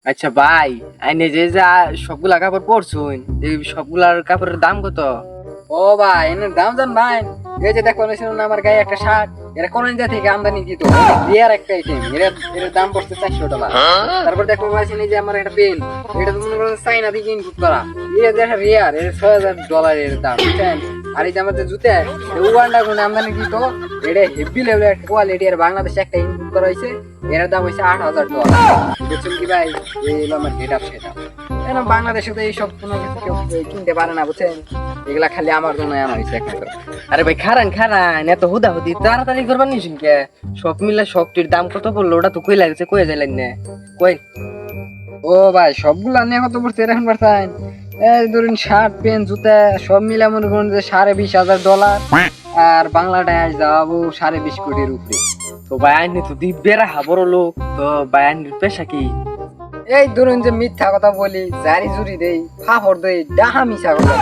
আচ্ছা ভাই, আইনে যে যা সবগুলা কাপড় পরছুন, এই সবগুলার কাপড়ের দাম কত? ও ভাই এনের দাম জান ভাই, এই যে দেখো না আমার গায়ে একটা শার্ট, এরা কোন ইন্ডিয়া থেকে আমদানি দিত, রিয়ার একটা আইটেম, এর দাম পড়ছে $400। তারপর দেখো ভাই এই যে আমার একটা পেন, এটা তো মনে করো চাইনা থেকে ইনপুট করা, এর যে রিয়ার এর $6000 এর দাম, বুঝছেন? আর এই যে আমার যে জুতা উগান্ডা কোন আমদানি দিত, এটা হেভি লেভেলের একটা কোয়ালিটি, আর বাংলাদেশে একটা ইনপুট করা হয়েছে, এর দাম হয়েছে $8000। বুঝছেন কি ভাই? এই হলো আমার গেট আপ সেটা। এখন বাংলাদেশে তো এইসব কোনো কিছু কেউ কিনতে পারে না, বুঝছেন? এগুলা খালি আমার জন্য আনা হয়েছে একমাত্র। আরে ভাই খারান এত হুদাহুদি তাড়াতাড়ি করবার নিছেন কে? সব মিলে সবটির দাম কত পড়লো ওটা তো কই লাগছে, কই যাইলেন না? কই? ও ভাই সবগুলা নিয়ে কত পড়ছে এখন পারছেন? এই ধরুন শার্ট প্যান্ট জুতা সব মিলে মনে করুন যে $20,000, আর বাংলাটায় যাবো 20.5 কোটির উপরে। তো ভাই আইনি তো দিব্যেরা হাবড় লোক, তো ভাই আইনির পেশা কি? এই ধরুন যে মিথ্যা কথা বলি, জারি জুরি দেই, ফাফড় দেই, ডাহা মিশা কথা।